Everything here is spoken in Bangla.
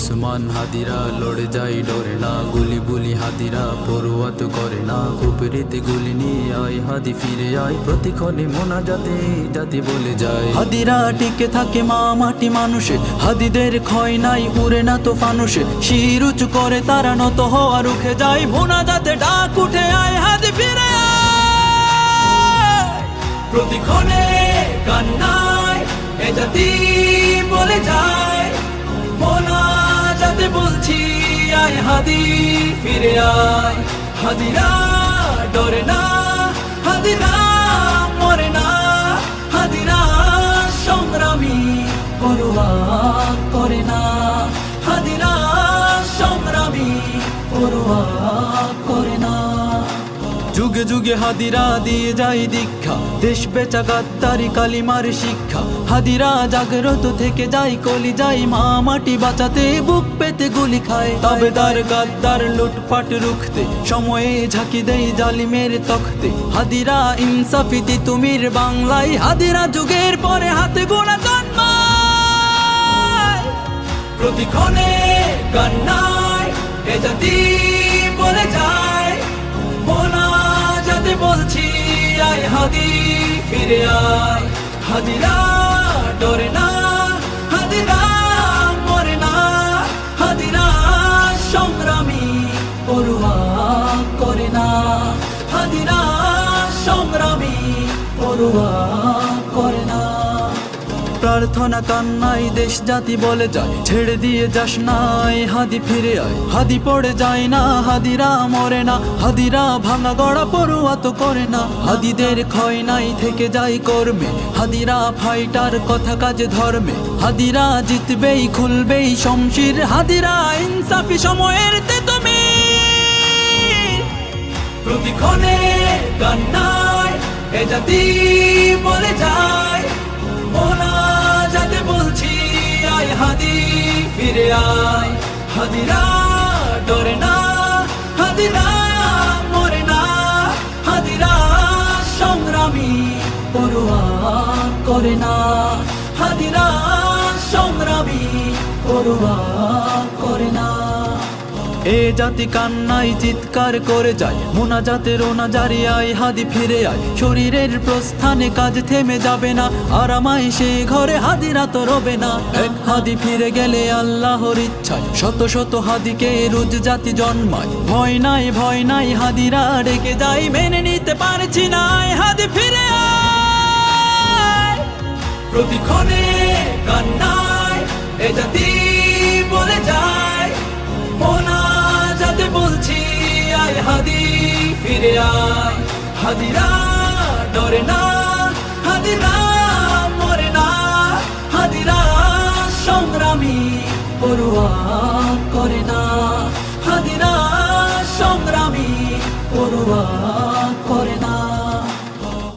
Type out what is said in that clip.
ওসমান হাদিরা লড়ে যায় ডরে না, গুলি বুলি হাদিরা পরোয়া তো করে না। উপরিতে গুলি নিয়ে আয় হাদি ফিরে আয়, প্রতিক্ষণে মোনাজাতে জাতি বলে যায়। হাদিরা টিকে থাকে মা মাটি মানুষে, হাদিদের ক্ষয় নাই উড়ে না তো ফানুষে। শির উঁচু করে তারা নত হওয়া রুখে যায়, মোনাজাতে ডাক উঠে আয় হাদি ফিরে আয়। প্রতিক্ষণে কান্নায় এ জাতি বলে যায়, মোনাজাতে বলছি আয় হাদি ফিরে আয়। হাদিরা ডরে না, হাদিরা মরে না, হাদিরা সংগ্রামী পরোয়া করে না, হাদিরা সংগ্রামী পরোয়া করে না। যুগে যুগে হাদিরা দিয়ে যায় দীক্ষা, দেশ বেচা গাদ্দারি কালিমার শিক্ষা। হাদিরা জাগ্রত থেকে যায় কলি যায়, মা মাটি বাঁচাতে বুক পেতে গুলি খায়। তাবেদার গাদ্দার লুটপাট রুখতে সময়ে ঝাঁকি দেয় জালিমের তখতে। হাদিরা ইনসাফিতি তুমির বাংলায়, হাদিরা যুগের পরে হাতে গোনা জন্মায়। প্রতিক্ষণে কান্নায় এ জাতি বলে যায়, মোনাজাতে বলছি আয় হাদি ফিরে আয়। হাদিরা ডরে না, হাদিরা মরে না, হাদিরা সংগ্রামী পরোয়া করে না, হাদিরা সংগ্রামী পরোয়া করে না। প্রার্থনা কান্নাই দেশ জাতি বলে যায়, ছেড়ে দিয়ে যাস নাই হাদি ফিরে আয়। হাদি পড়ে যায় না, হাদিরা মরে না, হাদিরা ভাঙা গড়া পড়ুয়া তো করে না। হাদিদের ক্ষয় নাই থেকে যায় কর্মে, হাদিরা ফাইটার কথা কাজে ধর্মে। হাদিরা জিতবেই খুলবেই শমশির, হাদিরা ইনসাফি সময়ের তুমি। প্রতিক্ষণে কান্নায় এ জাতি বলে যায়, মোনাজাতে বলছি আয় হাদি ফিরে আয়। হাদিরা ডরে না, হাদিরা মরে না, হাদিরা সংগ্রামী পরোয়া করে না, হাদিরা সংগ্রামী পরোয়া করে না। এ জাতি কান্নাই চিৎকার করে যায়, মোনাজাতে রোনা জারি আয় হাদি ফিরে আয়। শরীরের প্রস্থানে কাজ থেমে যাবে না, আরামাই সে ঘরে হাদিরা তো রবে না। এক হাদি ফিরে গেলে আল্লাহর ইচ্ছায় শত শত হাদিকে রোজ জাতি জন্মায়। ভয় নাই হাদিরা ডেকে যায়, মেনে নিতে পারছি না হাদি ফিরে আয়। প্রতিক্ষণে কান্নায় এ জাতি বলে যায়, মোনাজাতে বলছি আয় হাদি ফিরে আয়। হাদিরা ডরে না, হাদিরা মরে না, হাদিরা সংগ্রামী পরোয়া করে না, হাদিরা সংগ্রামী পরোয়া